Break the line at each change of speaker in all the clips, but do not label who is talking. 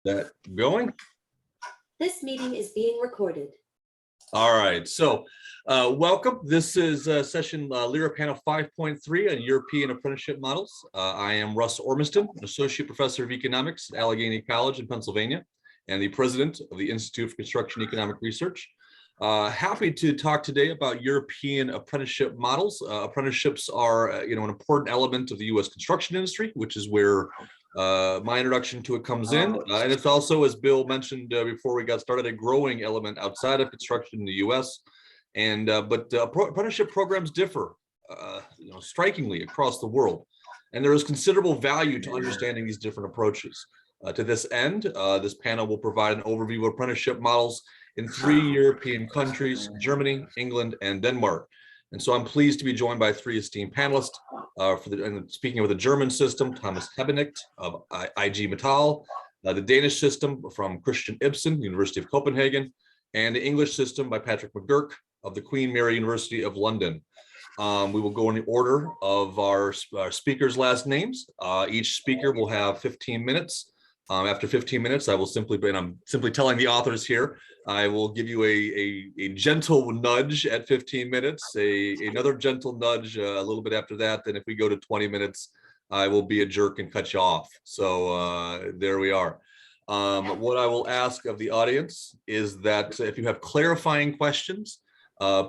That going?
This meeting is being recorded.
All right, so welcome. This is session LIRA panel 5.3 on European apprenticeship models. I am Russ Ormiston, an associate professor of economics at Allegheny College in Pennsylvania, and the president of the Institute for Construction Economic Research. Happy to talk today about European apprenticeship models. Apprenticeships are, an important element of the U.S. construction industry, which is where my introduction to it comes in. And it's also, as Bill mentioned before we got started, a growing element outside of construction in the U.S. And but apprenticeship programs differ, strikingly across the world. And there is considerable value to understanding these different approaches. To this end, this panel will provide an overview of apprenticeship models in 3 European countries: Germany, England, and Denmark. And so I'm pleased to be joined by 3 esteemed panelists. Speaking of the German system, Thomas Habenicht of IG Metall, the Danish system from Christian Ibsen, University of Copenhagen, and the English system by Patrick McGurk of the Queen Mary University of London. We will go in the order of our speakers' last names. Each speaker will have 15 minutes. After 15 minutes, I will and I'm simply telling the authors here, I will give you a gentle nudge at 15 minutes, another gentle nudge a little bit after that. Then if we go to 20 minutes, I will be a jerk and cut you off. So there we are. What I will ask of the audience is that if you have clarifying questions,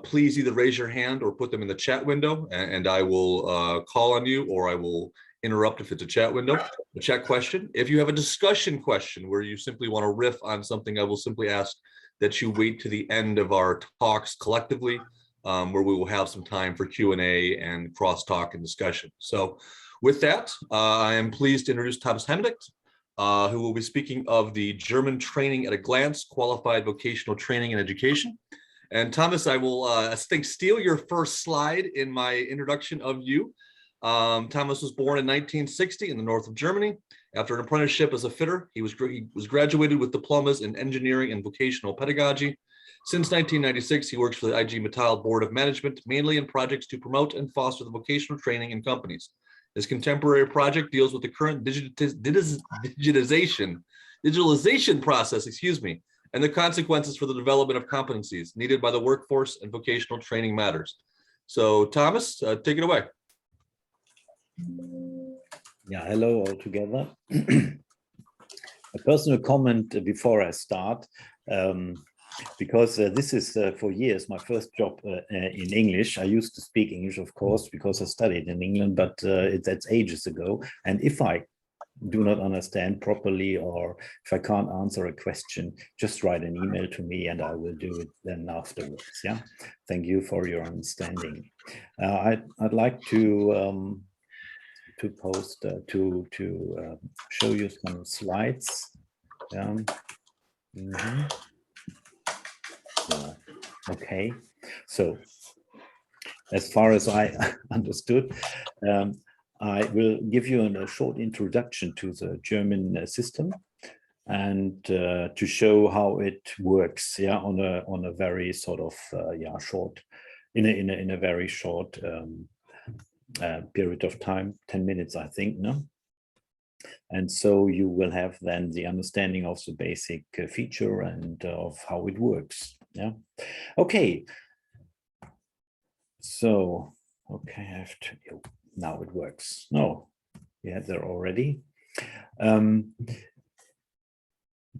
please either raise your hand or put them in the chat window, and I will call on you, or I will interrupt if it's a chat window, a chat question. If you have a discussion question where you simply want to riff on something, I will simply ask that you wait to the end of our talks collectively, where we will have some time for Q&A and crosstalk and discussion. So with that, I am pleased to introduce Thomas Habenicht, who will be speaking of the German Training at a Glance, Qualified Vocational Training and Education. And Thomas, I will, steal your first slide in my introduction of you. Thomas was born in 1960 in the north of Germany. After an apprenticeship as a fitter, he was graduated with diplomas in engineering and vocational pedagogy. Since 1996, he works for the IG Metall Board of Management, mainly in projects to promote and foster the vocational training in companies. His contemporary project deals with the current digitalization process, and the consequences for the development of competencies needed by the workforce and vocational training matters. So Thomas, take it away.
Yeah, hello all together. A personal comment before I start, because this is for years my first job in English. I used to speak English, of course, because I studied in England, but that's ages ago. And if I do not understand properly, or if I can't answer a question, just write an email to me and I will do it then afterwards. Yeah, thank you for your understanding. I'd like to post to show you some slides. Yeah. Yeah. Okay, so as far as I understood, I will give you a short introduction to the German system and to show how it works, yeah, on a very sort of short, in a very short period of time, 10 minutes, I think, no? And so you will have then the understanding of the basic feature and of how it works, yeah? Okay, so, okay, I have to, now it works. No, we had there already.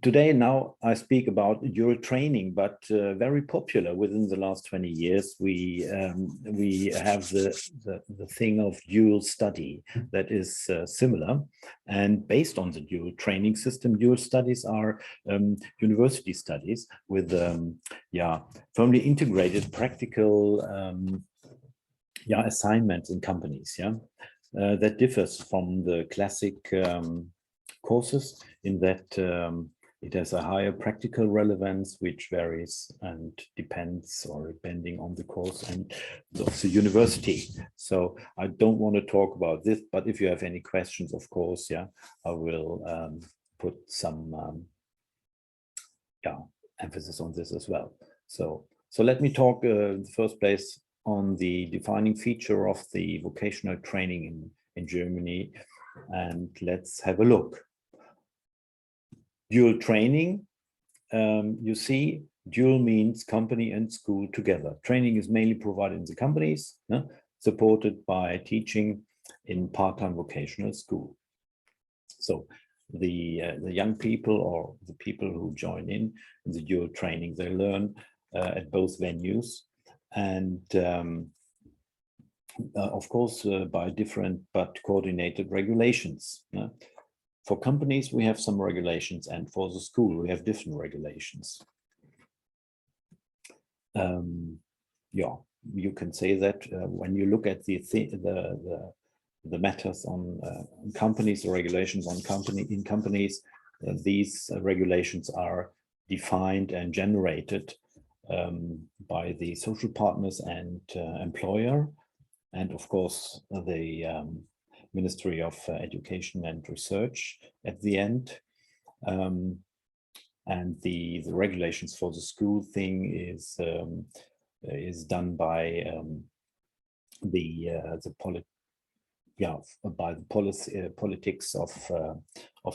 Today, now I speak about Euro training, but very popular within the last 20 years. We have the thing of dual study that is similar, and based on the dual training system. Dual studies are university studies with firmly integrated practical assignments in companies. Yeah, that differs from the classic courses in that. It has a higher practical relevance, which varies and depends, or depending on the course and of the university. So I don't want to talk about this, but if you have any questions, of course, yeah, I will put some emphasis on this as well. So let me talk in the first place on the defining feature of the vocational training in Germany, and let's have a look. Dual training, you see, dual means company and school together. Training is mainly provided in the companies, supported by teaching in part-time vocational school. So the young people or the people who join in the dual training, they learn at both venues, and of course by different but coordinated regulations. For companies, we have some regulations, and for the school, we have different regulations. Yeah, you can say that when you look at the matters on companies, the regulations on companies, these regulations are defined and generated by the social partners and employer, and of course the Ministry of Education and Research at the end. And the regulations for the school thing is done by politics of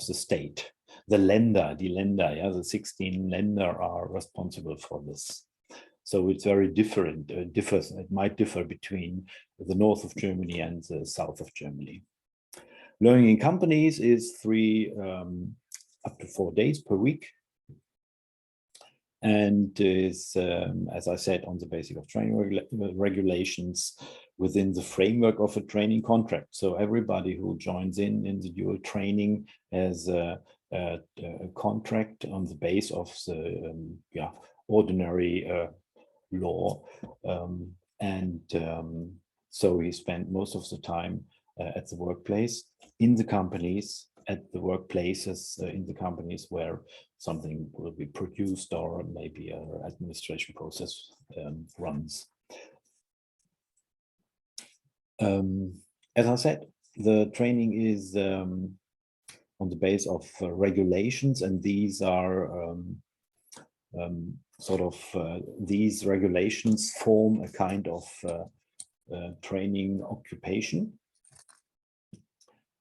the state. The Länder, yeah, the 16 Länder are responsible for this. So it's very different. It might differ between the north of Germany and the south of Germany. Learning in companies is 3 up to 4 days per week, and is, as I said, on the basis of training regulations within the framework of a training contract. So everybody who joins in the dual training has a contract on the base of the ordinary law, so he spent most of the time at the workplace, in the companies, at the workplaces, in the companies where something will be produced or maybe an administration process runs. As I said, the training is on the base of regulations, and these are these regulations form a kind of training occupation.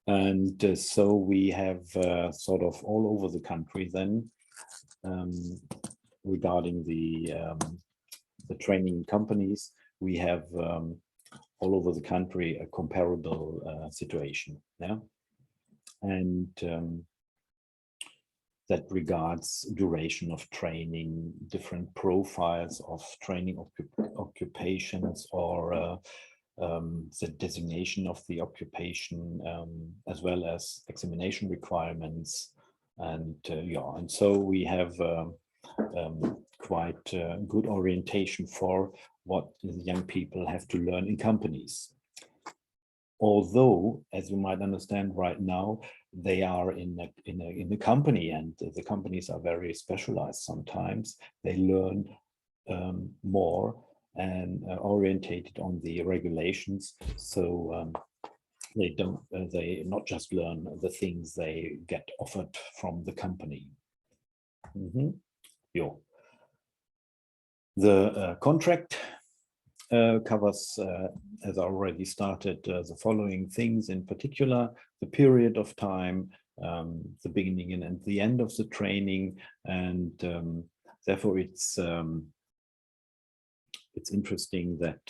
And so we have sort of all over the country then regarding the training companies, we have all over the country a comparable situation. Yeah, and that regards duration of training, different profiles of training occupations, or the designation of the occupation, as well as examination requirements, and and so we have quite good orientation for what the young people have to learn in companies. Although, as you might understand right now, they are in a company, and the companies are very specialized sometimes. They learn more and orientated on the regulations. So they not just learn the things they get offered from the company. The contract covers, as I already started, the following things, in particular, the period of time, the beginning and the end of the training, and therefore it's interesting that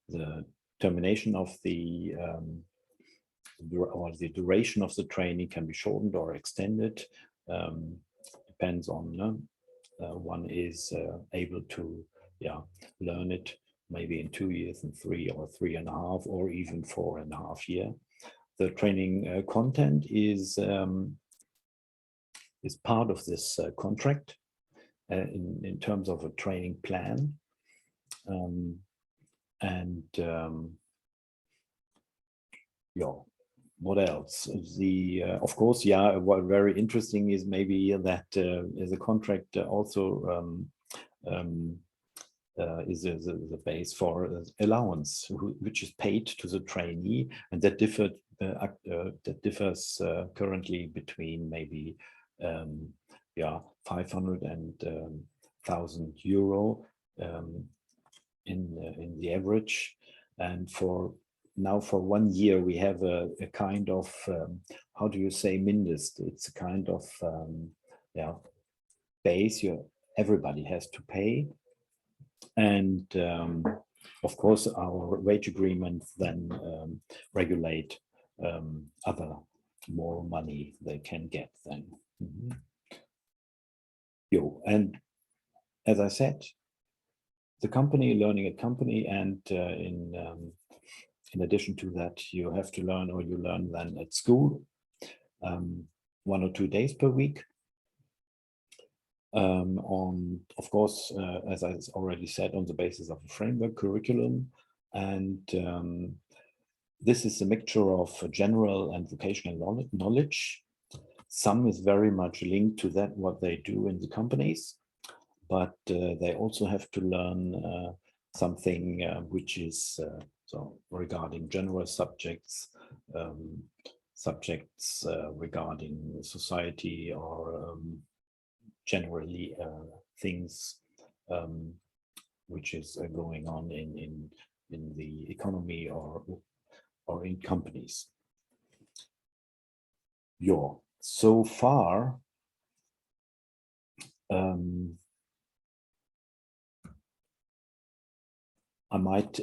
the termination of the duration of the training can be shortened or extended. Depends on one is able to learn it maybe in 2 years, and 3 or 3.5, or even 4.5 years. The training content is part of this contract in terms of a training plan. What else? Of course, what very interesting is maybe that the contract also is the base for allowance, which is paid to the trainee, and that differs currently between maybe 500 and 1,000 euro in the average. And for 1 year we have a kind of how do you say, mindest? It's a kind of base everybody has to pay. And of course, our wage agreements then regulate other more money they can get then. And as I said, the company, learning at company, and in addition to that, you have to learn, or you learn then at school 1 or 2 days per week. Of course, as I already said, on the basis of a framework curriculum. And this is a mixture of general and vocational knowledge. Some is very much linked to that, what they do in the companies, but they also have to learn something which is so regarding general subjects, regarding society, or generally things which is going on in the economy or in companies. So far, I might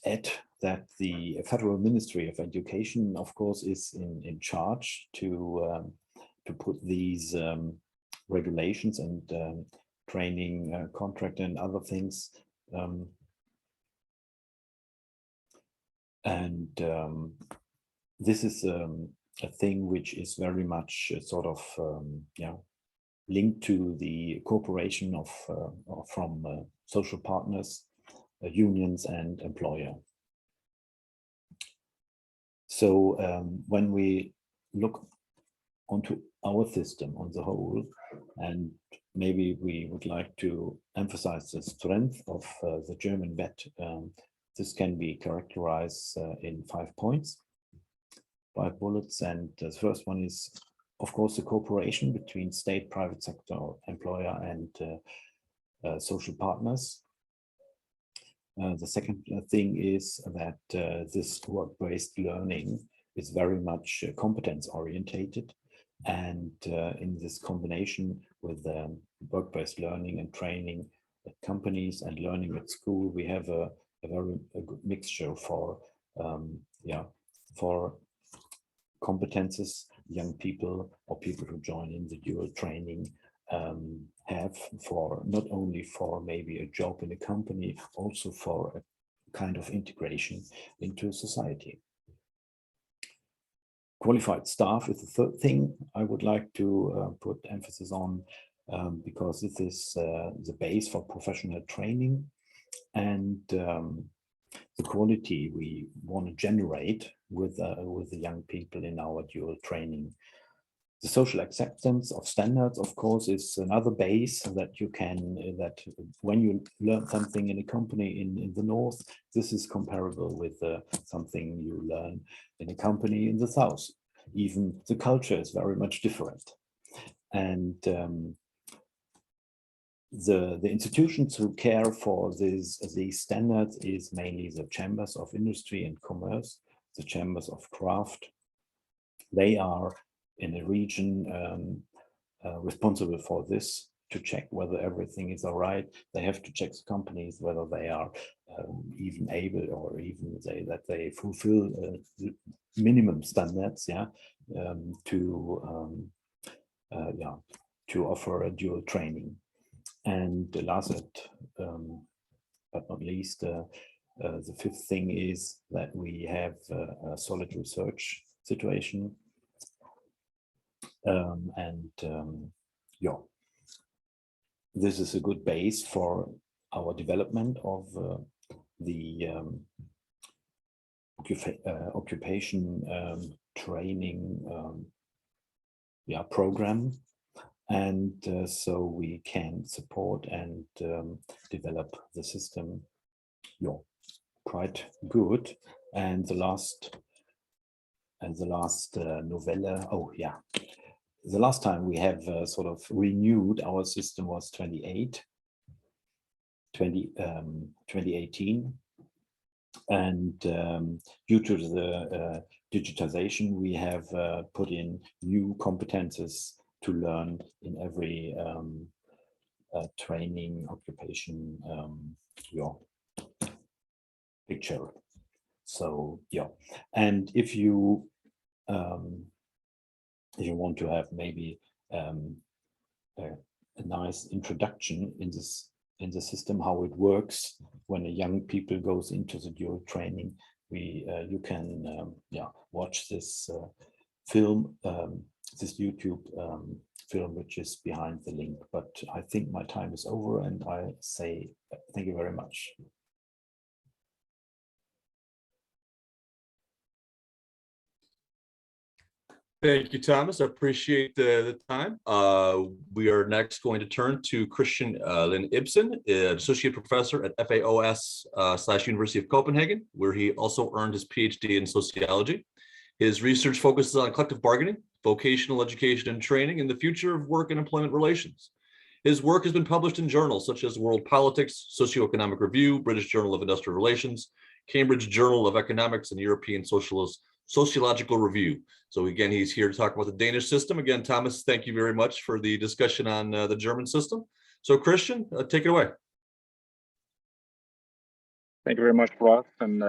add that the Federal Ministry of Education, of course, is in charge to put these regulations and training contract and other things. This is a thing which is very much sort of linked to the cooperation of from social partners, unions and employer. So when we look onto our system on the whole, and maybe we would like to emphasize the strength of the German VET, this can be characterized in 5 points, 5 bullets. And the first one is, of course, the cooperation between state, private sector, employer and social partners. The second thing is that this work-based learning is very much competence orientated, and in this combination with work-based learning and training at companies and learning at school, we have a good mixture for competences young people or people who join in the dual training have, for not only for maybe a job in a company, also for a kind of integration into society. Qualified staff is the third thing I would like to put emphasis on, because this is the base for professional training, and the quality we want to generate with the young people in our dual training. The social acceptance of standards, of course, is another base that you can, that when you learn something in a company in the north, this is comparable with something you learn in a company in the south. Even the culture is very much different. And the institutions who care for these standards is mainly the chambers of industry and commerce, the chambers of craft. They are in a region responsible for this, to check whether everything is all right. They have to check the companies whether they are even able, or even that they fulfill minimum standards, to offer a dual training. And the last but not least, the fifth thing is that we have a solid research situation. This is a good base for our development of the occupation training program, and so we can support and develop the system quite good. And the last novella, the last time we have sort of renewed our system was 2018. And due to the digitization, we have put in new competences to learn in every training occupation your picture. So yeah, and if you want to have maybe a nice introduction in the system, how it works when a young people goes into the dual training, you can watch this film, this YouTube film, which is behind the link. But I think my time is over, and I say thank you very much.
Thank you, Thomas. I appreciate the time. We are next going to turn to Christian Lin Ibsen, Associate Professor at FAOS / University of Copenhagen, where he also earned his PhD in sociology. His research focuses on collective bargaining, vocational education and training, and the future of work and employment relations. His work has been published in journals such as World Politics, Socioeconomic Review, British Journal of Industrial Relations, Cambridge Journal of Economics, and European Sociological Review. So again, he's here to talk about the Danish system. Again, Thomas, thank you very much for the discussion on the German system. So Christian, take it away.
Thank you very much, Ross, and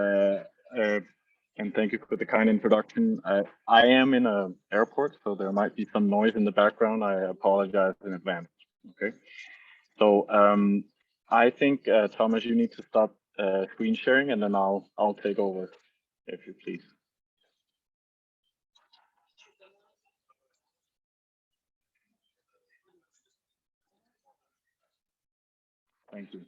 thank you for the kind introduction. I am in an airport, so there might be some noise in the background. I apologize in advance. Okay, so I think Thomas, you need to stop screen sharing, and then I'll take over, if you please. Thank you.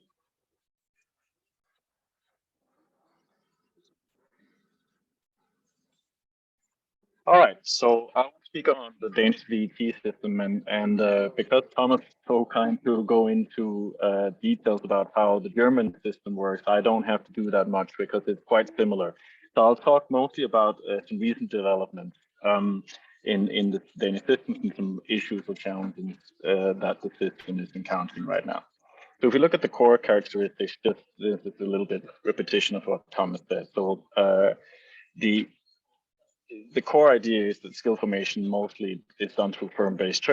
All right, so I will speak on the Danish VT system, and because Thomas is so kind to go into details about how the German system works, I don't have to do that much because it's quite similar. So I'll talk mostly about some recent developments in the Danish system and some issues or challenges that the system is encountering right now. So if we look at the core characteristics, this is a little bit repetition of what Thomas said. So the core idea is that skill formation mostly is done through firm-based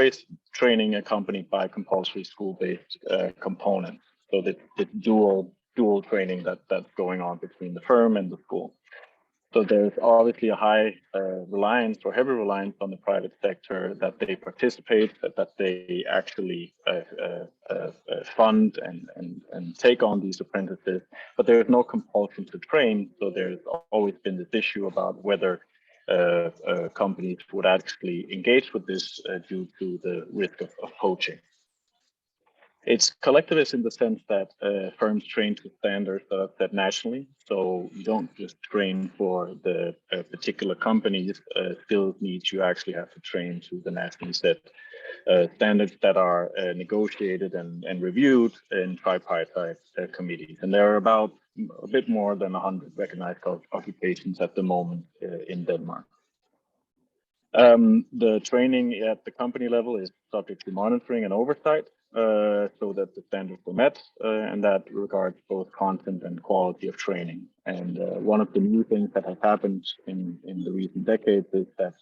training accompanied by compulsory school-based components. So the dual training that's going on between the firm and the school. So there's obviously a high reliance or heavy reliance on the private sector that they participate, that they actually fund and take on these apprentices, but there's no compulsion to train. So there's always been this issue about whether companies would actually engage with this due to the risk of poaching. It's collectivist in the sense that firms train to standards that are set nationally. So you don't just train for the particular company's skills needs, you actually have to train to the nationally set standards that are negotiated and reviewed in tripartite committees. And there are about a bit more than 100 recognized occupations at the moment in Denmark. The training at the company level is subject to monitoring and oversight so that the standards are met, and that regards both content and quality of training. And one of the new things that has happened in the recent decades is that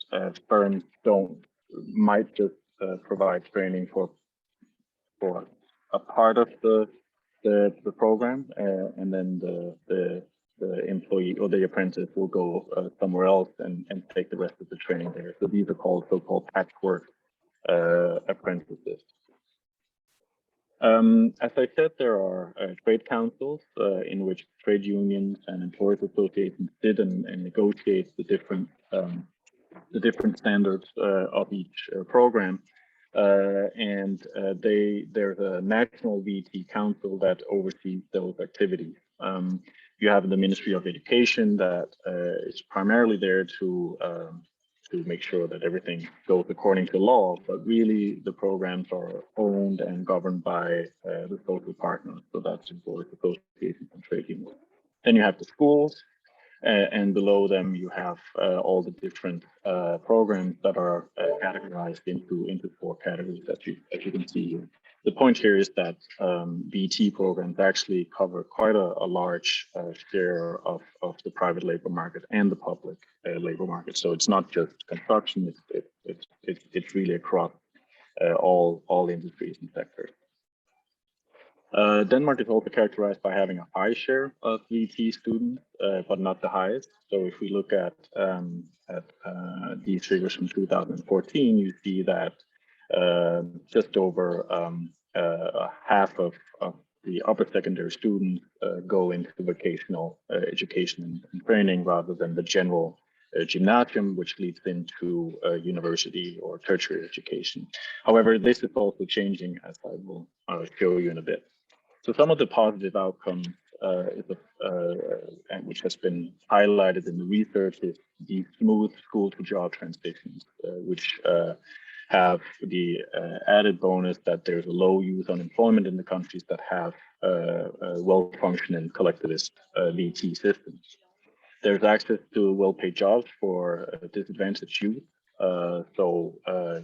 firms might just provide training for a part of the program, and then the employee or the apprentice will go somewhere else and take the rest of the training there. So these are called so-called patchwork apprentices. As I said, there are trade councils in which trade unions and employers associations sit and negotiate the different standards of each program. There's a national VT council that oversees those activities. You have the Ministry of Education that is primarily there to make sure that everything goes according to law, but really the programs are owned and governed by the social partners. So that's employers associations and trade unions. Then you have the schools, and below them you have all the different programs that are categorized into four categories that you can see here. The point here is that VT programs actually cover quite a large share of the private labor market and the public labor market. So it's not just construction; it's really across all industries and sectors. Denmark is also characterized by having a high share of VT students, but not the highest. So if we look at these figures from 2014, you see that just over half of the upper secondary students go into vocational education and training rather than the general gymnasium, which leads into university or tertiary education. However, this is also changing, as I will show you in a bit. So some of the positive outcomes, and which has been highlighted in the research, is the smooth school-to-job transitions, which have the added bonus that there's a low youth unemployment in the countries that have well-functioning collectivist VT systems. There's access to well-paid jobs for disadvantaged youth, so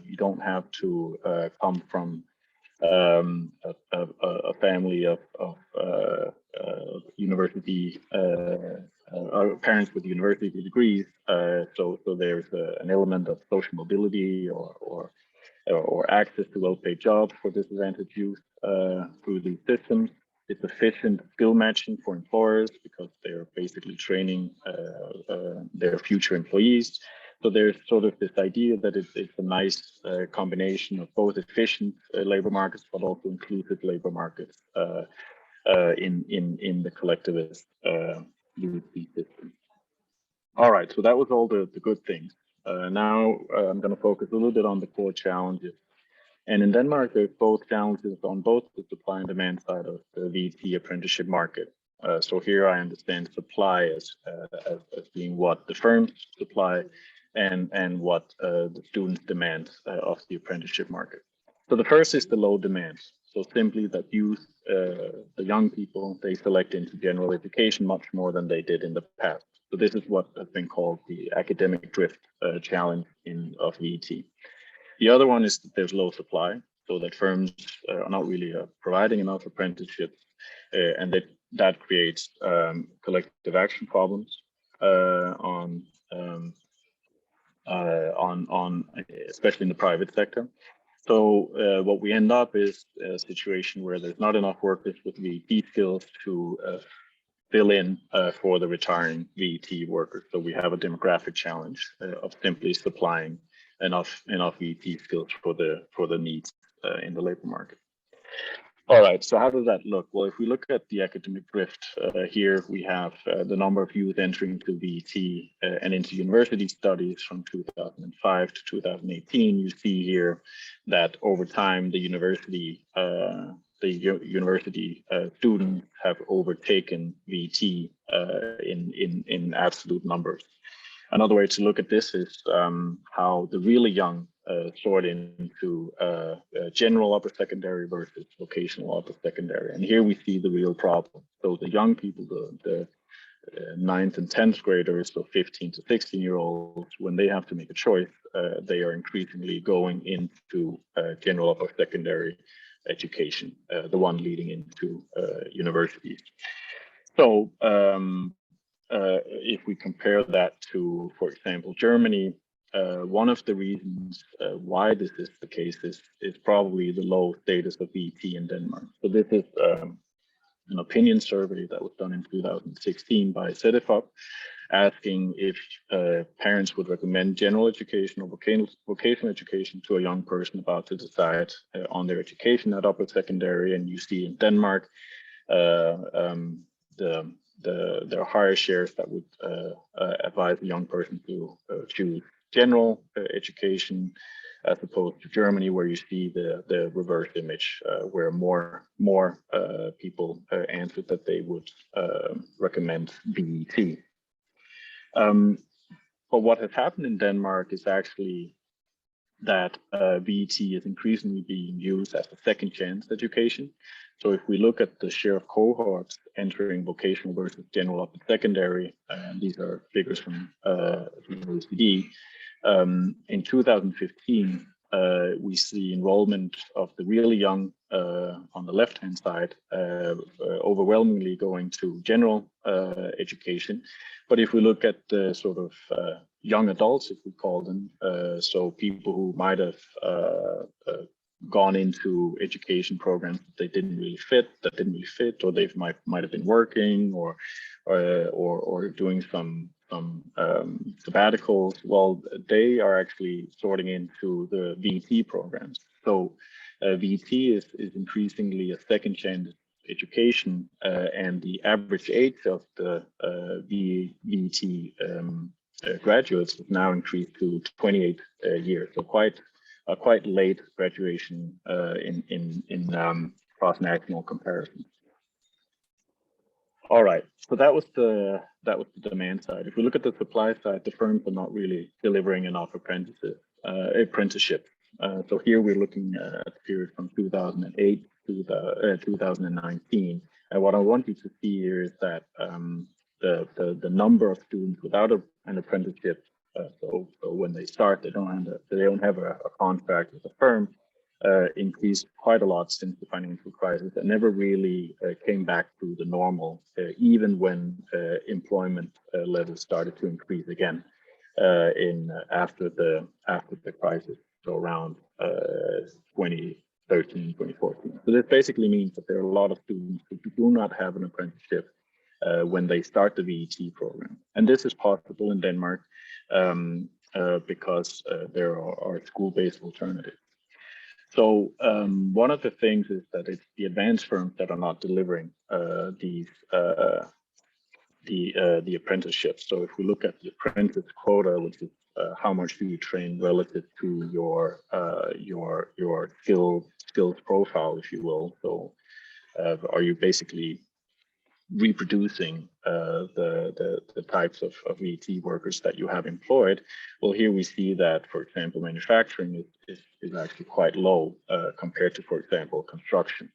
you don't have to come from a family of university parents with university degrees. So there's an element of social mobility or access to well-paid jobs for disadvantaged youth through these systems. It's efficient skill matching for employers because they're basically training their future employees. So there's sort of this idea that it's a nice combination of both efficient labor markets, but also inclusive labor markets in the collectivist UC system. All right, so that was all the good things. Now I'm going to focus a little bit on the core challenges. And in Denmark, there's both challenges on both the supply and demand side of the VT apprenticeship market. So here I understand supply as being what the firms supply and what the students demand of the apprenticeship market. So the first is the low demand. So simply that youth, the young people, they select into general education much more than they did in the past. So this is what has been called the academic drift challenge of VET. The other one is that there's low supply, so that firms are not really providing enough apprenticeships, and that creates collective action problems especially in the private sector. So what we end up is a situation where there's not enough workers with VET skills to fill in for the retiring VET workers. So we have a demographic challenge of simply supplying enough VET skills for the needs in the labor market. All right, so how does that look? Well, if we look at the academic drift, here we have the number of youth entering to VET and into university studies from 2005 to 2018. You see here that over time, the university students have overtaken VET in absolute numbers. Another way to look at this is how the really young sort into general upper secondary versus vocational upper secondary. And here we see the real problem. So the young people, the 9th and 10th graders, so 15 to 16-year-olds, when they have to make a choice, they are increasingly going into general upper secondary education, the one leading into universities. So if we compare that to, for example, Germany, one of the reasons why this is the case is probably the low status of VET in Denmark. So this is an opinion survey that was done in 2016 by CEDEFOP, asking if parents would recommend general education or vocational education to a young person about to decide on their education at upper secondary. And you see in Denmark, there are higher shares that would advise a young person to choose general education, as opposed to Germany, where you see the reverse image, where more people answered that they would recommend VET. But what has happened in Denmark is actually that VET is increasingly being used as a second chance education. So if we look at the share of cohorts entering vocational versus general upper secondary, and these are figures from the OECD, in 2015, we see enrollment of the really young on the left-hand side, overwhelmingly going to general education. But if we look at the sort of young adults, if we call them, so people who might have gone into education programs that didn't really fit, or they might have been working or doing some sabbaticals. Well, they are actually sorting into the VT programs. So VT is increasingly a second chance education, and the average age of the VT graduates has now increased to 28 years. So quite late graduation in cross-national comparison. All right, so that was the demand side. If we look at the supply side, the firms are not really delivering enough apprenticeship. So here we're looking at the period from 2008 to 2019. And what I want you to see here is that the number of students without an apprenticeship, so when they start, they don't have a contract with the firm, increased quite a lot since the financial crisis. It never really came back to the normal, even when employment levels started to increase again after the crisis, so around 2013, 2014. So this basically means that there are a lot of students who do not have an apprenticeship when they start the VET program. And this is possible in Denmark because there are school-based alternatives. So one of the things is that it's the advanced firms that are not delivering the apprenticeships. So if we look at the apprentice quota, which is how much do you train relative to your skills profile, if you will. So are you basically reproducing the types of VET workers that you have employed? Well, here we see that, for example, manufacturing is actually quite low compared to, for example, construction.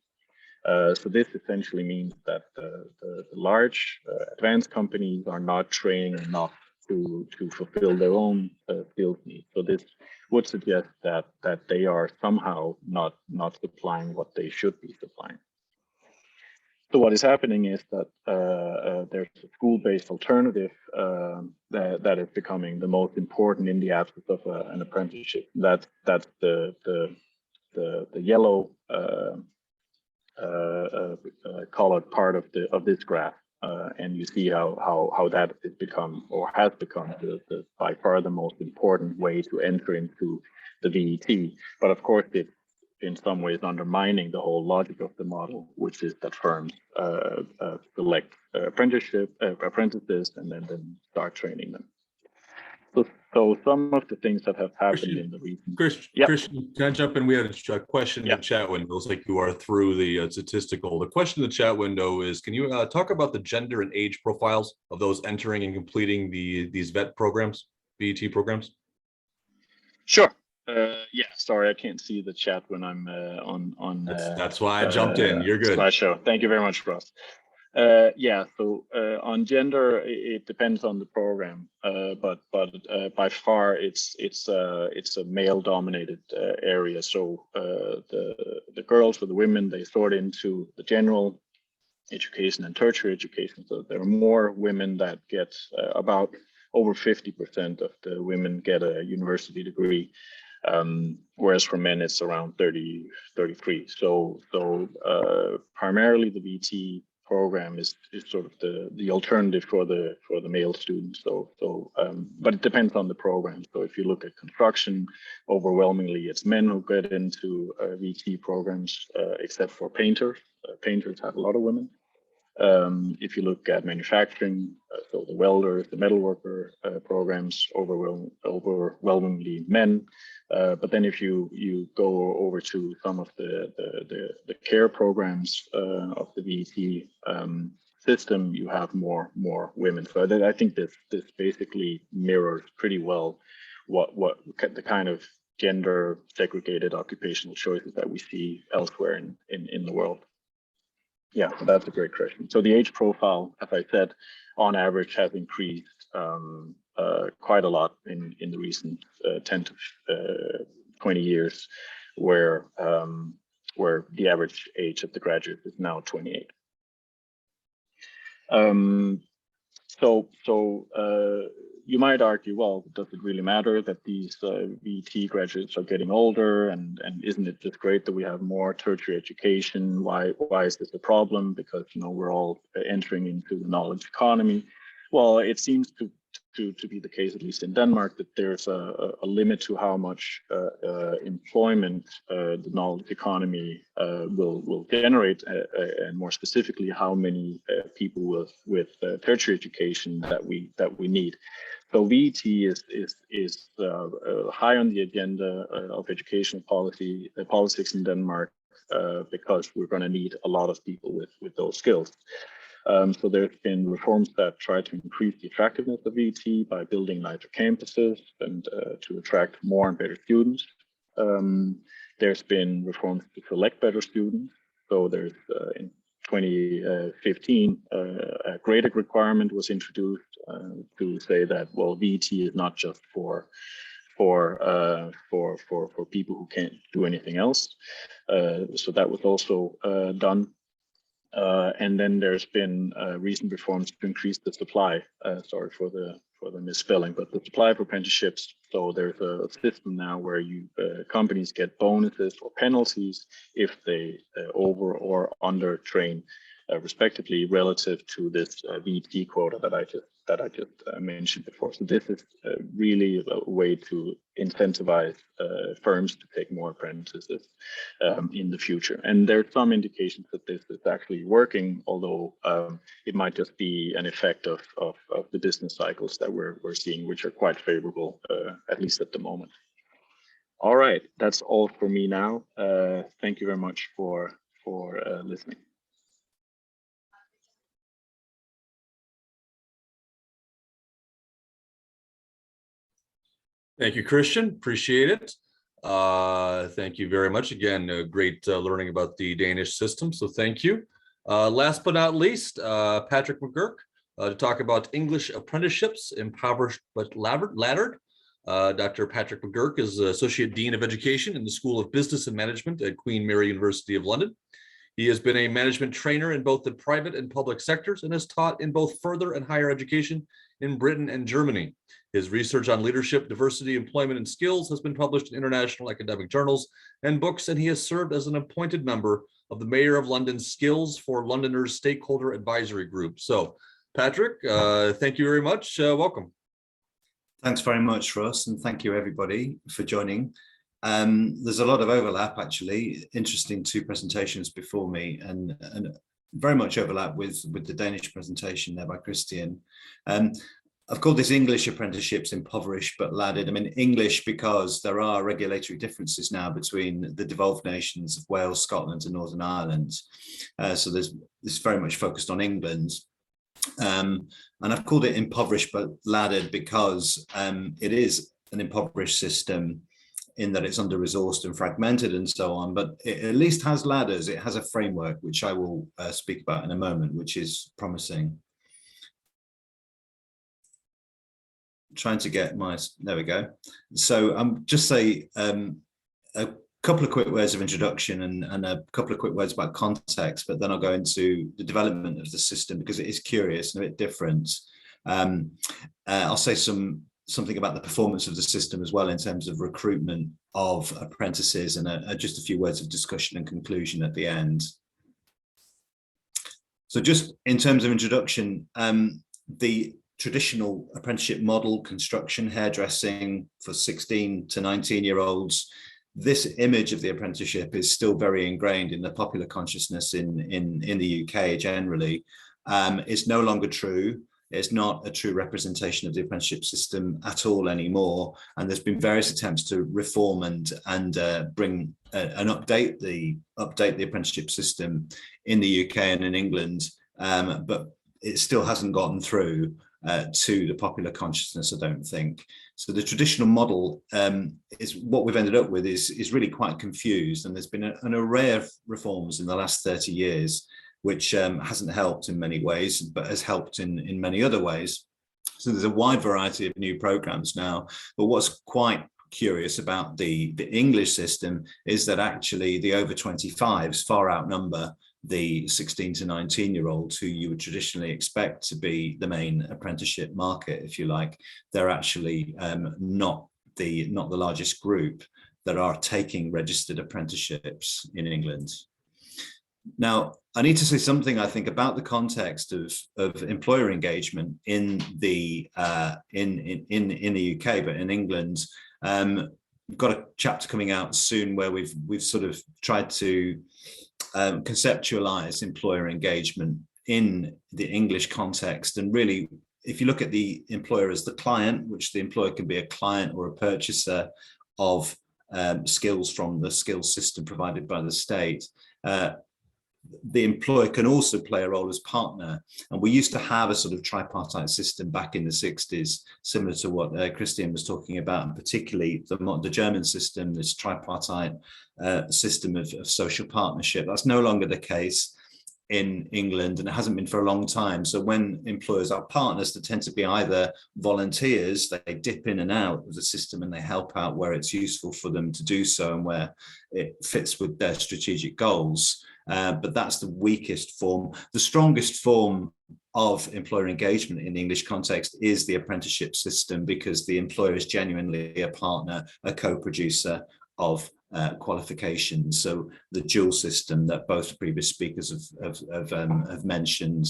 So this essentially means that the large advanced companies are not training enough to fulfill their own skills needs. So this would suggest that they are somehow not supplying what they should be supplying. So what is happening is that there's a school-based alternative that is becoming the most important in the absence of an apprenticeship. That's the yellow colored part of this graph, and you see how that has become the by far the most important way to enter into the VET. But of course, it's in some ways undermining the whole logic of the model, which is that firms select apprentices and then start training them. So some of the things that have happened in the recent...
Christian, can I jump in? We had a question in the chat window. It's like you are through the statistical. The question in the chat window is, can you talk about the gender and age profiles of those entering and completing these VET programs, VET programs?
Sure. Yeah, sorry, I can't see the chat when I'm on.
That's why I jumped in. You're good.
Slideshow. Thank you very much, Ross. Yeah, so on gender, it depends on the program, but by far it's a male-dominated area. So the girls or the women, they sort into the general education and tertiary education. So there are more women that get about over 50% of the women get a university degree. Whereas for men it's around 33. So primarily the VT program is sort of the alternative for the male students. But it depends on the program. So if you look at construction, overwhelmingly it's men who get into VT programs, except for painters. Painters have a lot of women. If you look at manufacturing, so the welders, the metal worker programs, overwhelmingly men. But then if you go over to some of the care programs of the VET system, you have more women. So I think this basically mirrors pretty well what the kind of gender segregated occupational choices that we see elsewhere in the world. Yeah, that's a great question. So the age profile, as I said, on average has increased quite a lot in the recent 10 to 20 years, where the average age of the graduate is now 28. You might argue, well, does it really matter that these VT graduates are getting older, and isn't it just great that we have more tertiary education? Why is this a problem? Because we're all entering into the knowledge economy. Well, it seems to be the case, at least in Denmark, that there's a limit to how much employment the knowledge economy will generate, and more specifically, how many people with tertiary education that we need. So VET is high on the agenda of educational politics in Denmark, because we're going to need a lot of people with those skills. So there's been reforms that try to increase the attractiveness of VET by building larger campuses and to attract more and better students. There's been reforms to select better students. So there's in 2015, a graded requirement was introduced to say that, well, VET is not just for people who can't do anything else. So that was also done. And then there's been recent reforms to increase the supply. Sorry for the misspelling, but the supply of apprenticeships. So there's a system now where companies get bonuses or penalties if they over or under train, respectively, relative to this VET quota that I just mentioned before. So this is really a way to incentivize firms to take more apprentices in the future. And there are some indications that this is actually working, although it might just be an effect of the business cycles that we're seeing, which are quite favorable, at least at the moment. All right, that's all for me now. Thank you very much for listening.
Thank you, Christian. Appreciate it. Thank you very much. Again, great learning about the Danish system. So thank you. Last but not least, Patrick McGurk to talk about English apprenticeships, impoverished but laddered. Dr. Patrick McGurk is Associate Dean of Education in the School of Business and Management at Queen Mary University of London. He has been a management trainer in both the private and public sectors and has taught in both further and higher education in Britain and Germany. His research on leadership, diversity, employment, and skills has been published in international academic journals and books, and he has served as an appointed member of the Mayor of London's Skills for Londoners Stakeholder Advisory Group. So, Patrick, thank you very much. Welcome.
Thanks very much, Russ, and thank you everybody for joining. There's a lot of overlap, actually. Interesting two presentations before me, and very much overlap with the Danish presentation there by Christian. I've called this English apprenticeships impoverished but laddered. I mean English because there are regulatory differences now between the devolved nations of Wales, Scotland and Northern Ireland. So this very much focused on England. And I've called it impoverished but laddered because it is an impoverished system in that it's under-resourced and fragmented and so on, but it at least has ladders. It has a framework, which I will speak about in a moment, which is promising. Trying to get there we go. So just say a couple of quick words of introduction and a couple of quick words about context, but then I'll go into the development of the system because it is curious and a bit different. I'll say something about the performance of the system as well in terms of recruitment of apprentices, and just a few words of discussion and conclusion at the end. So just in terms of introduction, the traditional apprenticeship model, construction, hairdressing for 16 to 19-year-olds, this image of the apprenticeship is still very ingrained in the popular consciousness in the UK generally. It's no longer true. It's not a true representation of the apprenticeship system at all anymore. And there's been various attempts to reform and bring and update the apprenticeship system in the UK and in England, but it still hasn't gotten through to the popular consciousness, I don't think. So the traditional model is what we've ended up with is really quite confused, and there's been an array of reforms in the last 30 years, which hasn't helped in many ways, but has helped in many other ways. So there's a wide variety of new programs now, but what's quite curious about the English system is that actually the over 25s far outnumber the 16 to 19-year-olds who you would traditionally expect to be the main apprenticeship market, if you like. They're actually not the largest group that are taking registered apprenticeships in England. Now, I need to say something, I think, about the context of employer engagement in the UK, but in England. We've got a chapter coming out soon where we've sort of tried to conceptualize employer engagement in the English context. And really, if you look at the employer as the client, which the employer can be a client or a purchaser of skills from the skills system provided by the state, the employer can also play a role as partner. And we used to have a sort of tripartite system back in the 60s, similar to what Christian was talking about, and particularly the German system, this tripartite system of social partnership. That's no longer the case in England, and it hasn't been for a long time. So when employers are partners, they tend to be either volunteers, they dip in and out of the system and they help out where it's useful for them to do so and where it fits with their strategic goals. But that's the weakest form. The strongest form of employer engagement in the English context is the apprenticeship system, because the employer is genuinely a partner, a co-producer of qualifications. So the dual system that both previous speakers have mentioned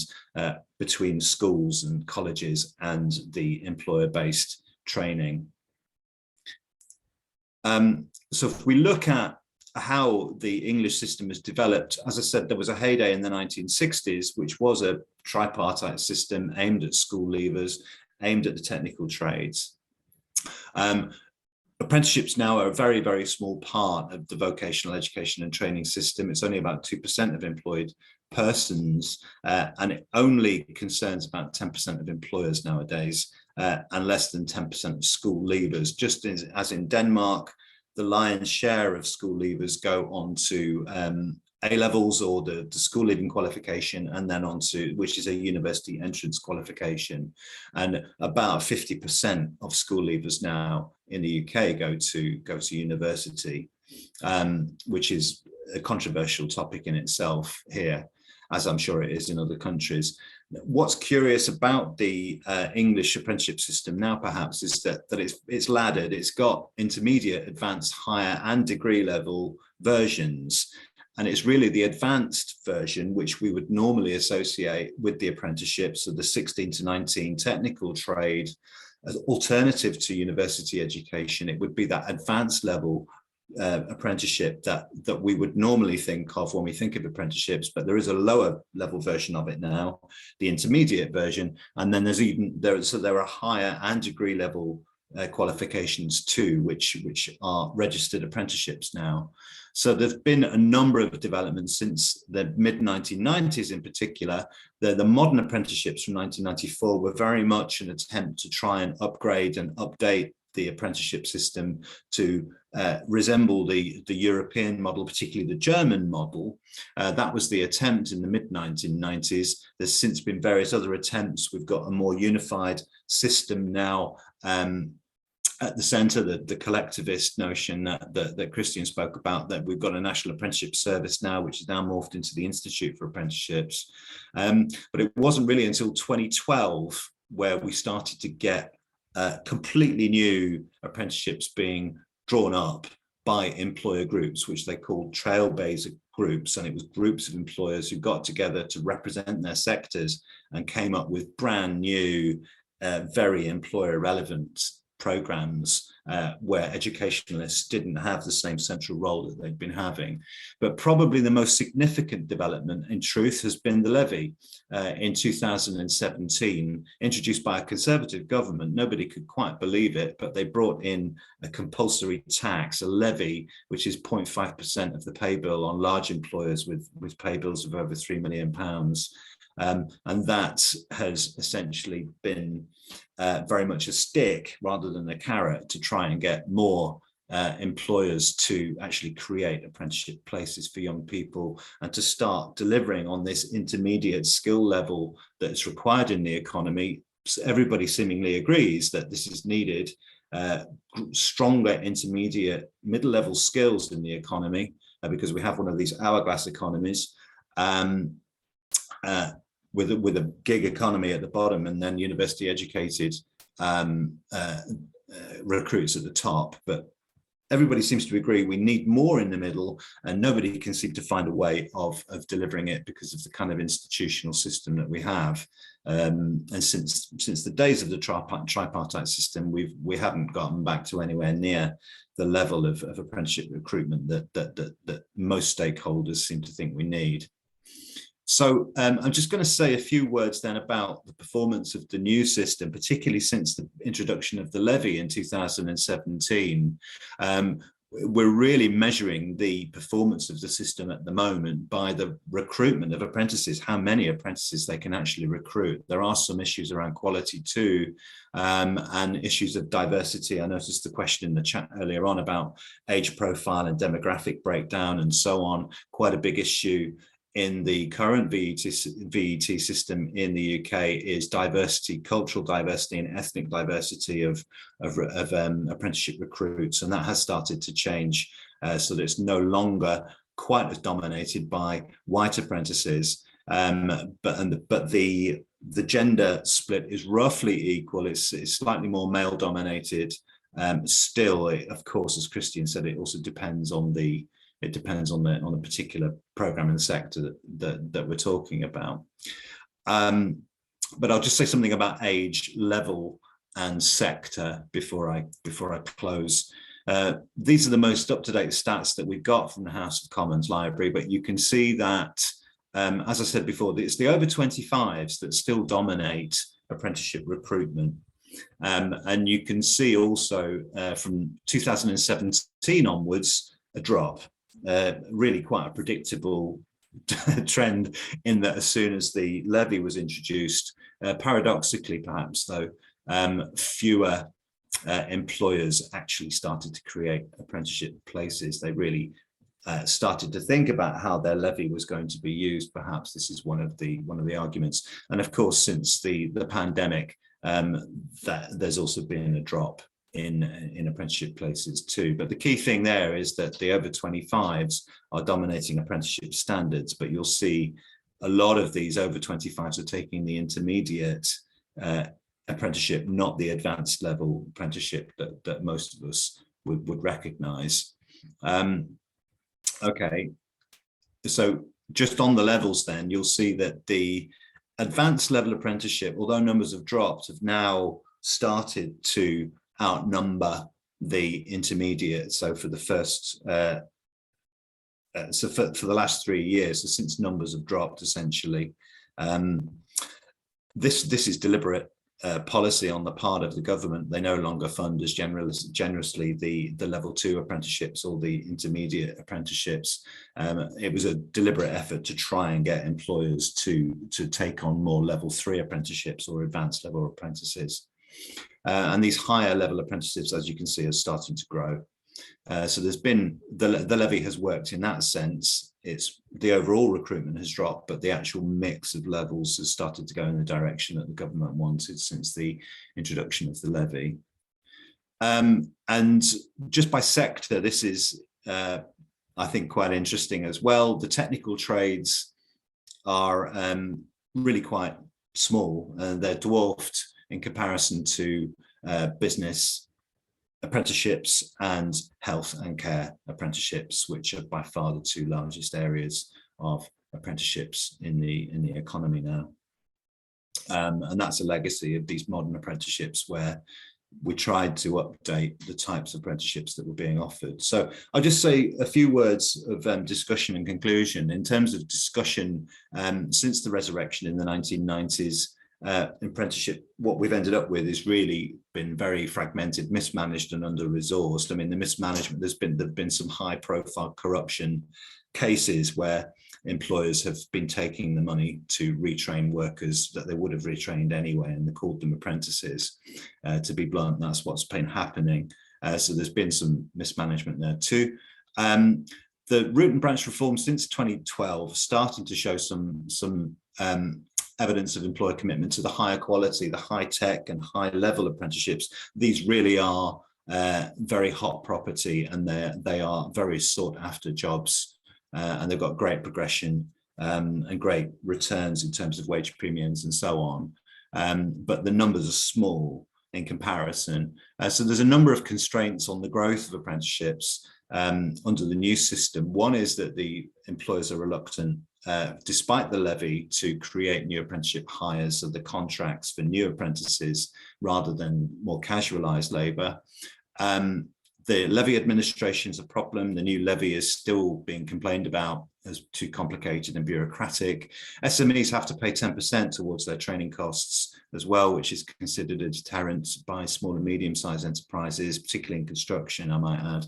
between schools and colleges and the employer-based training. So if we look at how the English system has developed, as I said, there was a heyday in the 1960s, which was a tripartite system aimed at school leavers, aimed at the technical trades. Apprenticeships now are a very, very small part of the vocational education and training system. It's only about 2% of employed persons, and it only concerns about 10% of employers nowadays, and less than 10% of school leavers. Just as in Denmark, the lion's share of school leavers go on to A-levels or the school leaving qualification, and then on to, which is a university entrance qualification. And about 50% of school leavers now in the UK go to university, which is a controversial topic in itself here, as I'm sure it is in other countries. What's curious about the English apprenticeship system now, perhaps, is that it's laddered. It's got intermediate, advanced, higher, and degree level versions. And it's really the advanced version, which we would normally associate with the apprenticeship, so the 16 to 19 technical trade, as alternative to university education. It would be that advanced level apprenticeship that we would normally think of when we think of apprenticeships, but there is a lower level version of it now, the intermediate version, and then there are higher and degree level qualifications too, which are registered apprenticeships now. So there's been a number of developments since the mid-1990s. In particular, the modern apprenticeships from 1994 were very much an attempt to try and upgrade and update the apprenticeship system to resemble the European model, particularly the German model. That was the attempt in the mid-1990s. There's since been various other attempts. We've got a more unified system now at the center, the collectivist notion that Christian spoke about, that we've got a national apprenticeship service now, which is now morphed into the Institute for Apprenticeships. But it wasn't really until 2012 where we started to get completely new apprenticeships being drawn up by employer groups, which they called trailblazer groups. And it was groups of employers who got together to represent their sectors and came up with brand new, very employer relevant programs where educationalists didn't have the same central role that they'd been having. But probably the most significant development in truth has been the levy in 2017, introduced by a Conservative government. Nobody could quite believe it, but they brought in a compulsory tax, a levy, which is 0.5% of the pay bill on large employers with pay bills of over £3 million. And that has essentially been very much a stick rather than a carrot to try and get more employers to actually create apprenticeship places for young people and to start delivering on this intermediate skill level that's required in the economy. So everybody seemingly agrees that this is needed. stronger intermediate middle-level skills in the economy, because we have one of these hourglass economies, with a gig economy at the bottom, and then university educated recruits at the top. But everybody seems to agree we need more in the middle, and nobody can seem to find a way of delivering it because of the kind of institutional system that we have. And since the days of the tripartite system, we haven't gotten back to anywhere near the level of apprenticeship recruitment that most stakeholders seem to think we need. So I'm just going to say a few words then about the performance of the new system, particularly since the introduction of the levy in 2017. We're really measuring the performance of the system at the moment by the recruitment of apprentices, how many apprentices they can actually recruit. There are some issues around quality too, and issues of diversity. I noticed the question in the chat earlier on about age profile and demographic breakdown and so on, quite a big issue. In the current VET system in the UK is diversity, cultural diversity and ethnic diversity of apprenticeship recruits, and that has started to change so that it's no longer quite as dominated by white apprentices, but the gender split is roughly equal. It's slightly more male dominated. Still, of course, as Christian said, it also depends on the particular program in the sector that we're talking about. But I'll just say something about age, level, and sector before I close. These are the most up-to-date stats that we've got from the House of Commons Library, but you can see that, as I said before, it's the over 25s that still dominate apprenticeship recruitment. And you can see also from 2017 onwards, a drop. Really quite a predictable trend in that as soon as the levy was introduced, paradoxically perhaps though, fewer employers actually started to create apprenticeship places. They really started to think about how their levy was going to be used. Perhaps this is one of the arguments. And of course, since the pandemic, there's also been a drop in apprenticeship places too. But the key thing there is that the over 25s are dominating apprenticeship standards, but you'll see a lot of these over 25s are taking the intermediate apprenticeship, not the advanced level apprenticeship that most of us would recognize. Okay, so just on the levels then, you'll see that the advanced level apprenticeship, although numbers have dropped, have now started to outnumber the intermediate. So for the first, for the last 3 years, so since numbers have dropped essentially, this is deliberate policy on the part of the government. They no longer fund as generously the level 2 apprenticeships or the intermediate apprenticeships. It was a deliberate effort to try and get employers to take on more level 3 apprenticeships or advanced level apprentices. And these higher level apprenticeships, as you can see, are starting to grow. So there's been, the levy has worked in that sense. It's the overall recruitment has dropped, but the actual mix of levels has started to go in the direction that the government wanted since the introduction of the levy. And just by sector, this is, I think, quite interesting as well. The technical trades are really quite small. They're dwarfed in comparison to business apprenticeships and health and care apprenticeships, which are by far the 2 largest areas of apprenticeships in the economy now. And that's a legacy of these modern apprenticeships where we tried to update the types of apprenticeships that were being offered. So I'll just say a few words of discussion and conclusion. In terms of discussion, since the resurrection in the 1990s, apprenticeship, what we've ended up with is really been very fragmented, mismanaged and under-resourced. I mean, the mismanagement, there've been some high-profile corruption cases where employers have been taking the money to retrain workers that they would have retrained anyway, and they called them apprentices. To be blunt, that's what's been happening. So there's been some mismanagement there too. The root and branch reform since 2012 starting to show some evidence of employer commitment to the higher quality, the high tech and high level apprenticeships. These really are very hot property, and they are very sought after jobs, and they've got great progression and great returns in terms of wage premiums and so on. But the numbers are small in comparison. So there's a number of constraints on the growth of apprenticeships under the new system. One is that the employers are reluctant, despite the levy, to create new apprenticeship hires, so the contracts for new apprentices rather than more casualised labour. The levy administration is a problem. The new levy is still being complained about as too complicated and bureaucratic. SMEs have to pay 10% towards their training costs as well, which is considered a deterrent by small and medium-sized enterprises, particularly in construction, I might add.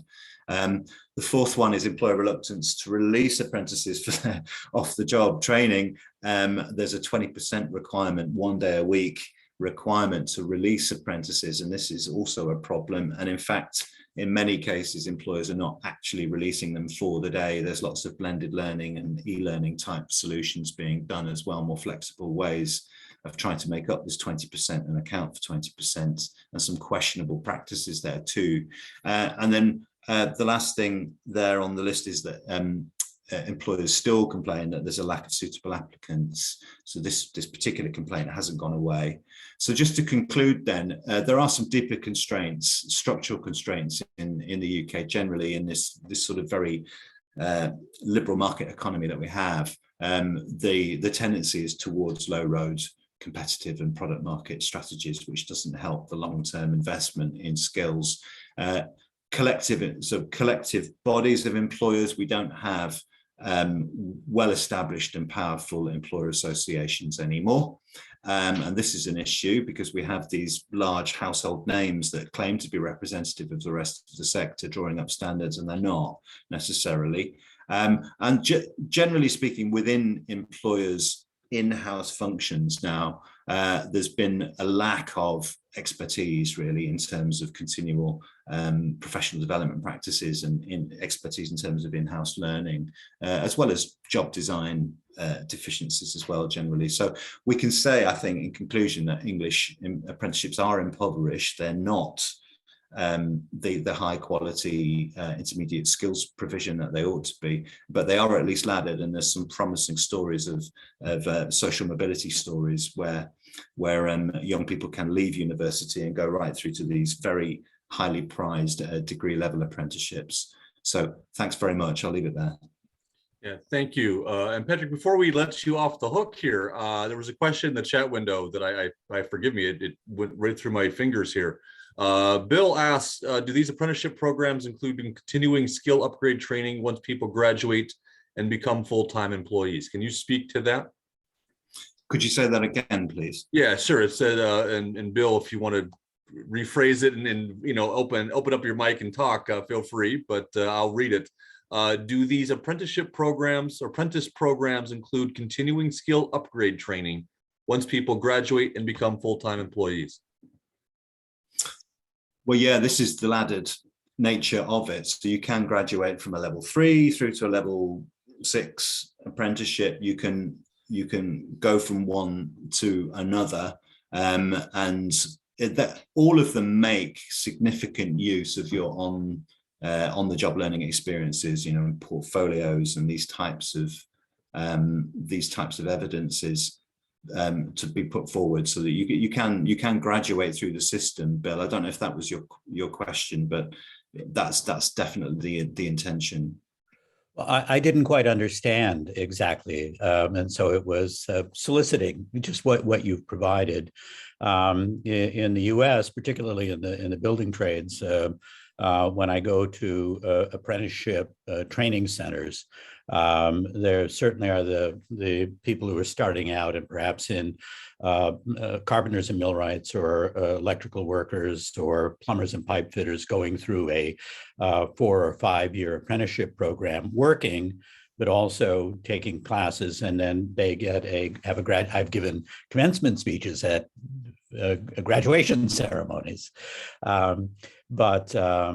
The fourth one is employer reluctance to release apprentices for their off-the-job training. There's a 20% requirement, 1 day a week requirement to release apprentices, and this is also a problem. And in fact, in many cases, employers are not actually releasing them for the day. There's lots of blended learning and e-learning type solutions being done as well, more flexible ways of trying to make up this 20% and account for 20%, and some questionable practices there too. And then the last thing there on the list is that employers still complain that there's a lack of suitable applicants. So this particular complaint hasn't gone away. So just to conclude then, there are some deeper constraints, structural constraints in the UK generally, in this sort of very liberal market economy that we have. The tendency is towards low road, competitive and product market strategies, which doesn't help the long-term investment in skills. Collective bodies of employers, we don't have well-established and powerful employer associations anymore. And this is an issue because we have these large household names that claim to be representative of the rest of the sector, drawing up standards, and they're not necessarily. And generally speaking, within employers' in-house functions now, there's been a lack of expertise really in terms of continual professional development practices and expertise in terms of in-house learning, as well as job design deficiencies as well generally. So we can say, I think, in conclusion, that English apprenticeships are impoverished. They're not the high quality intermediate skills provision that they ought to be, but they are at least laddered, and there's some promising stories of social mobility stories where young people can leave university and go right through to these very highly prized degree level apprenticeships. So thanks very much. I'll leave it there.
Yeah, thank you. And Patrick, before we let you off the hook here, there was a question in the chat window that I forgive me, it went right through my fingers here. Bill asks, do these apprenticeship programs include continuing skill upgrade training once people graduate and become full-time employees? Can you speak to that?
Could you say that again, please?
Yeah, sure. It said, and Bill, if you want to rephrase it and you know, open up your mic and talk, feel free, but I'll read it. Do these apprenticeship programs or apprentice programs include continuing skill upgrade training once people graduate and become full-time employees?
Well, yeah, this is the laddered nature of it. So you can graduate from a level 3 through to a level 6 apprenticeship. You can go from one to another, and that all of them make significant use of your on the job learning experiences, you know, portfolios and these types of evidences to be put forward so that you can graduate through the system. Bill, I don't know if that was your question, but that's definitely the intention.
Well, I didn't quite understand exactly, and so it was soliciting just what you've provided. In the U.S., particularly in the building trades, when I go to apprenticeship training centers, there certainly are the people who are starting out and perhaps in carpenters and millwrights or electrical workers or plumbers and pipe fitters going through a 4 or 5 year apprenticeship program, working, but also taking classes, and then they I've given commencement speeches at graduation ceremonies. But I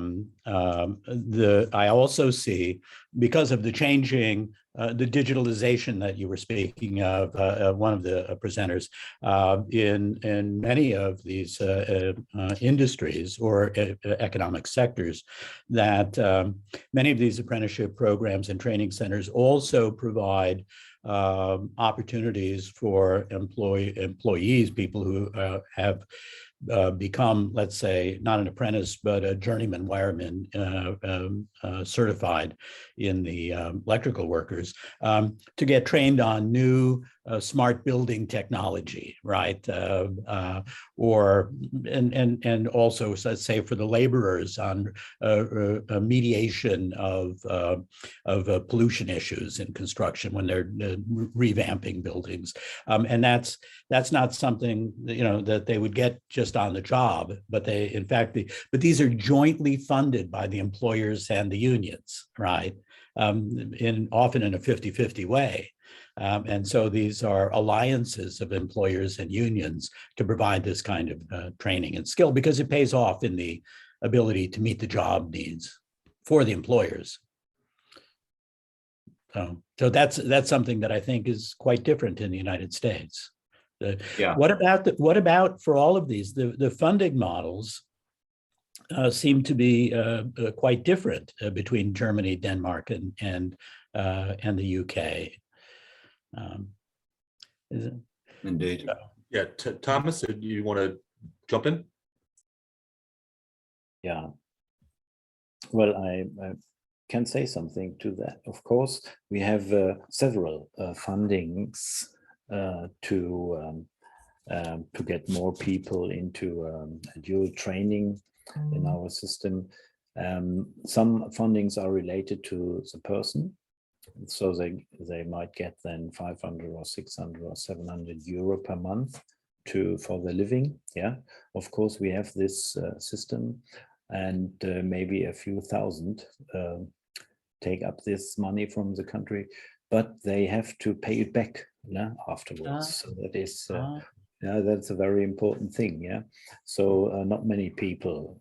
also see, because of the changing, the digitalization that you were speaking of, one of the presenters, in many of these industries or economic sectors, that many of these apprenticeship programs and training centers also provide opportunities for employees, people who have become, let's say, not an apprentice, but a journeyman wireman certified in the electrical workers, to get trained on new smart building technology, right? Or also, let's say, for the laborers on mediation of pollution issues in construction when they're revamping buildings, and that's not something that they would get just on the job, but but these are jointly funded by the employers and the unions, right? Often in a 50-50 way. And so these are alliances of employers and unions to provide this kind of training and skill, because it pays off in the ability to meet the job needs for the employers. So that's something that I think is quite different in the United States.
Yeah.
What about for all of these, the funding models seem to be quite different between Germany, Denmark, and the UK.
Indeed.
Yeah, Thomas, do you want to jump in?
Yeah. Well, I can say something to that. Of course, we have several fundings to get more people into dual training in our system. Some fundings are related to the person, so they might get then 500 or 600 or 700 euro per month for the living. Yeah, of course we have this system, and maybe a few thousand take up this money from the country, but they have to pay it back afterwards. So that is yeah, that's a very important thing. Yeah, so not many people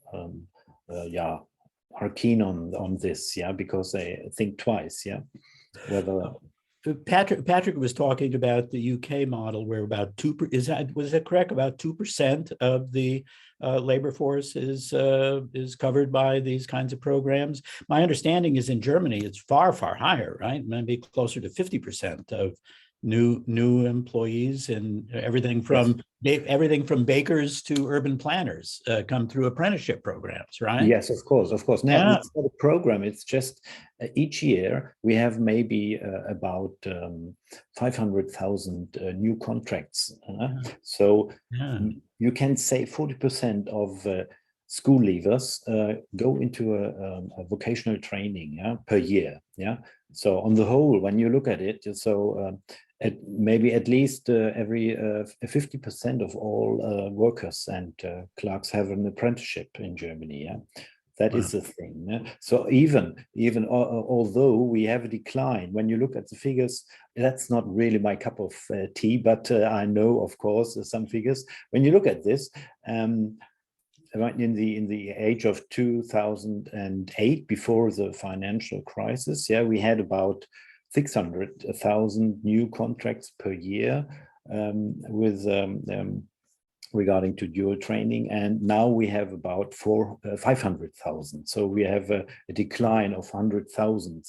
are keen on this. Yeah, because they think twice. Yeah, whether.
Patrick was talking about the UK model, where about was that correct? About 2% of the labor force is covered by these kinds of programs. My understanding is in Germany it's far higher, right? Maybe closer to 50% of new employees, and everything from bakers to urban planners come through apprenticeship programs, right?
Yes, of course. Now, it's not a program. It's just each year we have maybe about 500,000 new contracts. So you can say 40% of school leavers go into a vocational training per year. Yeah. So on the whole, when you look at it, so maybe at least every 50% of all workers and clerks have an apprenticeship in Germany. Yeah, that is the thing. Yeah? So even although we have a decline, when you look at the figures, that's not really my cup of tea. But I know, of course, some figures. When you look at this, in the age of 2008, before the financial crisis, yeah, we had about 600,000 new contracts per year with regarding to dual training, and now we have about 500,000. So we have a decline of 100,000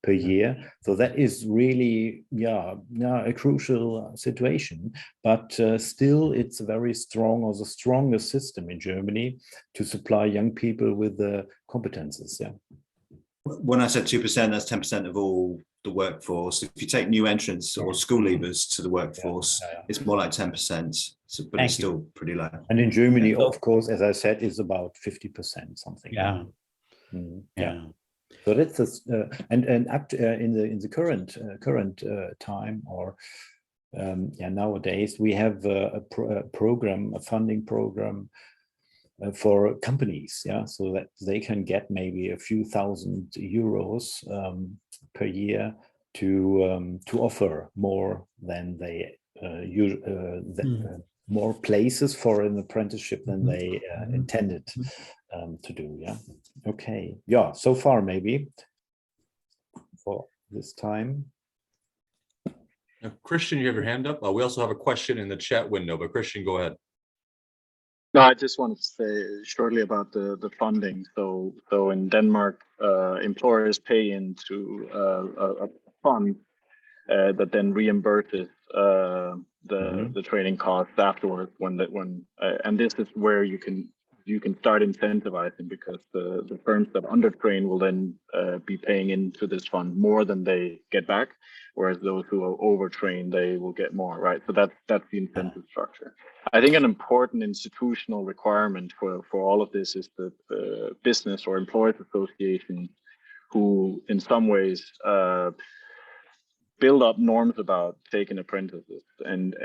per year. So that is really a crucial situation. But still, it's a very strong, or the strongest system in Germany to supply young people with the competences. Yeah.
When I said 2%, that's 10% of all the workforce. If you take new entrants or school leavers to the workforce, it's more like 10%. So, but it's still pretty low.
And in Germany, of course, as I said, is about 50% something.
Yeah.
So that's and up to, in the current time, or nowadays we have a funding program for companies, so that they can get maybe a few thousand euros per year to offer more than they more places for an apprenticeship than they intended to do. Yeah. Okay. Yeah. So far, maybe for this time.
Now, Christian, you have your hand up. We also have a question in the chat window, but Christian, go ahead.
No, I just wanted to say shortly about the funding. So in Denmark, employers pay into a fund that then reimburses the training costs afterwards. And this is where you can start incentivizing, because the firms that undertrain will then be paying into this fund more than they get back, whereas those who are overtrained, they will get more, right? So that's the incentive structure. I think an important institutional requirement for all of this is that the business or employers associations, who in some ways build up norms about taking apprentices, and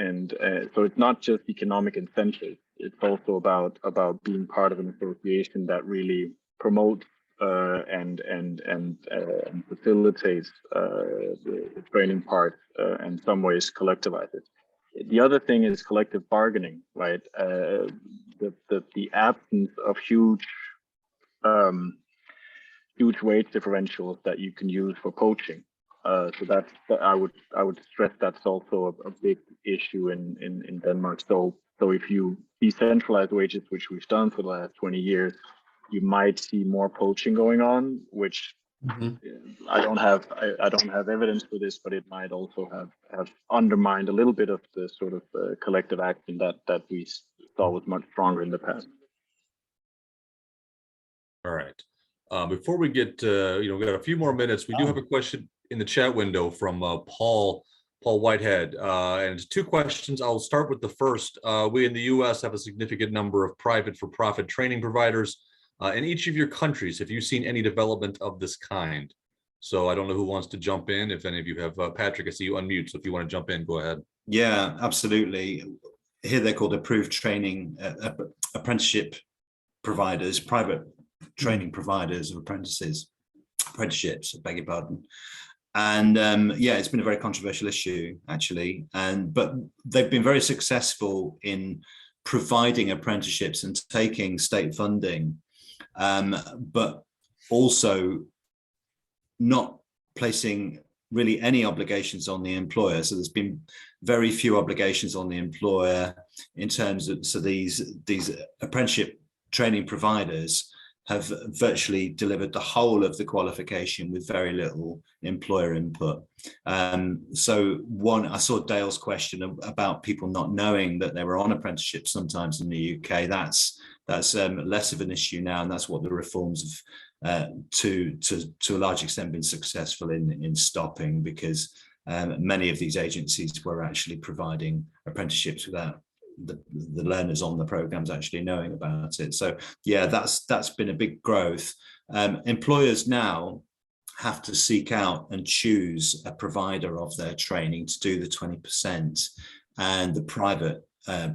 so it's not just economic incentives. It's also about being part of an association that really promotes and facilitates the training part, and in some ways collectivize it. The other thing is collective bargaining, right? The absence of huge wage differentials that you can use for poaching. So I would stress that's also a big issue in Denmark. So if you decentralize wages, which we've done for the last 20 years, you might see more poaching going on, which I don't have evidence for this, but it might also have undermined a little bit of the sort of collective action that we saw was much stronger in the past.
All right. Before we get, we got a few more minutes. We do have a question in the chat window from Paul Whitehead, and it's two questions. I'll start with the first. We in the U.S. have a significant number of private for-profit training providers. In each of your countries, have you seen any development of this kind? So I don't know who wants to jump in. If any of you have, Patrick, I see you unmute. So if you want to jump in, go ahead.
Yeah, absolutely. Here they're called approved training apprenticeship providers, private training providers of apprenticeships, I beg your pardon. And yeah, it's been a very controversial issue, actually. But they've been very successful in providing apprenticeships and taking state funding, but also not placing really any obligations on the employer. So there's been very few obligations on the employer in terms of, so these apprenticeship training providers have virtually delivered the whole of the qualification with very little employer input. So I saw Dale's question about people not knowing that they were on apprenticeships sometimes in the UK. That's less of an issue now, and that's what the reforms have to a large extent been successful in stopping, because many of these agencies were actually providing apprenticeships without the learners on the programs actually knowing about it. So yeah, that's been a big growth. Employers now have to seek out and choose a provider of their training to do the 20%, and the private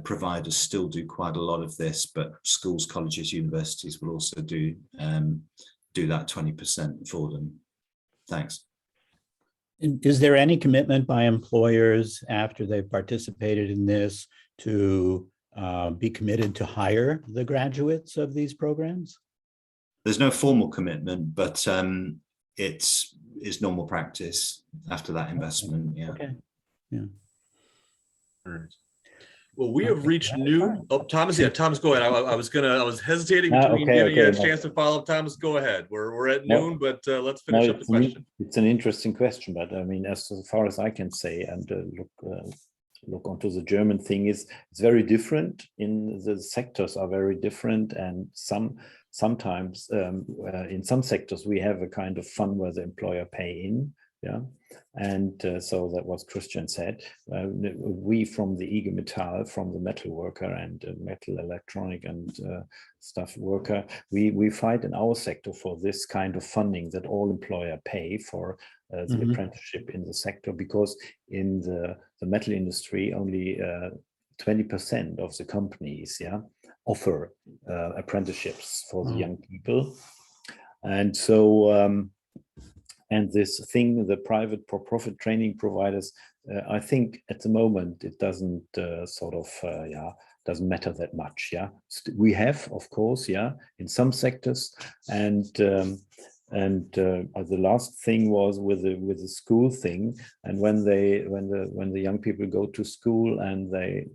providers still do quite a lot of this, but schools, colleges, universities will also do that 20% for them. Thanks.
Is there any commitment by employers after they've participated in this to be committed to hire the graduates of these programs?
There's no formal commitment, but it's normal practice after that investment. Yeah.
Okay. Yeah.
All right. Well, we have reached noon. Oh, Thomas, yeah, Thomas, go ahead. I was hesitating between giving you a chance to follow up. Thomas, go ahead. We're at noon, but let's finish up the question.
It's an interesting question, but I mean, as far as I can say, and look onto the German thing, is it's very different. In the sectors are very different, and sometimes in some sectors we have a kind of fund where the employer pay in. Yeah, and so that was Christian said. We from the IG Metall, from the metal worker and metal electronic and stuff worker, we fight in our sector for this kind of funding that all employer pay for the apprenticeship in the sector, because in the metal industry only 20% of the companies offer apprenticeships for the young people, and so And this thing, the private for-profit training providers, I think at the moment it doesn't doesn't matter that much. Yeah, we have, of course, yeah, in some sectors, and the last thing was with the school thing, and when the young people go to school and they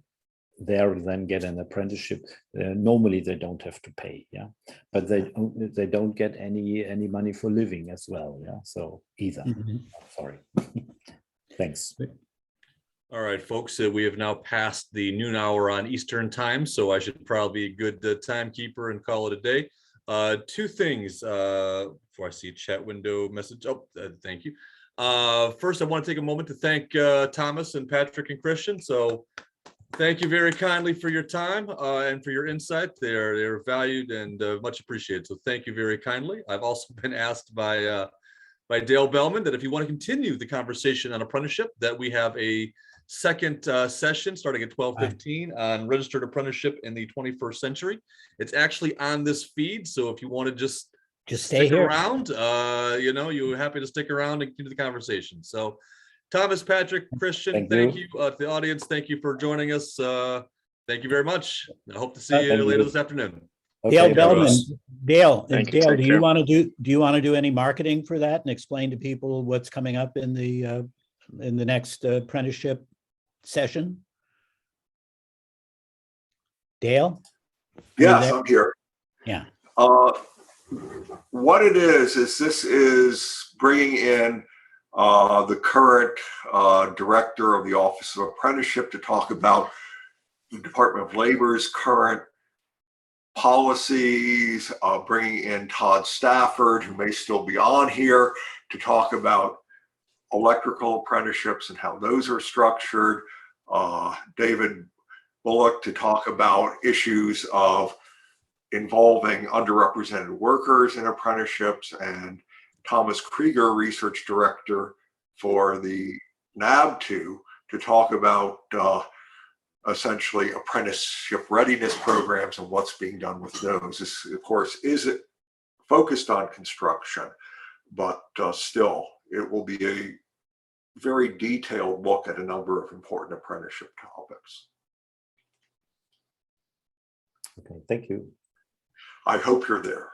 then get an apprenticeship, normally they don't have to pay, yeah, but they don't get any money for living as well, yeah, so either. Sorry. Thanks.
All right, folks, we have now passed the noon hour on Eastern time, so I should probably be a good timekeeper and call it a day. Two things before I see chat window message. Oh, thank you. First, I want to take a moment to thank Thomas and Patrick and Christian. So thank you very kindly for your time and for your insight. They're valued and much appreciated. So thank you very kindly. I've also been asked by Dale Bellman that if you want to continue the conversation on apprenticeship, that we have a second session starting at 12:15 on registered apprenticeship in the 21st century. It's actually on this feed, so if you want to just
stay
stick
here
around, you're happy to stick around and continue the conversation. So Thomas, Patrick, Christian, thank you. To the audience, thank you for joining us. Thank you very much. I hope to see you later this afternoon.
Okay,
Dale Bellman, Dale,
Dale,
do you want to do any marketing for that and explain to people what's coming up in the next apprenticeship session? Dale?
Yes, I'm here.
Yeah.
What it is this is bringing in the current director of the Office of Apprenticeship to talk about the Department of Labor's current policies, bringing in Todd Stafford, who may still be on here, to talk about electrical apprenticeships and how those are structured. David Bullock to talk about issues of involving underrepresented workers in apprenticeships, and Thomas Krieger, research director for the NAB2, to talk about essentially apprenticeship readiness programs and what's being done with those. This, of course, is focused on construction, but still, it will be a very detailed look at a number of important apprenticeship topics.
Okay, thank you.
I hope you're there.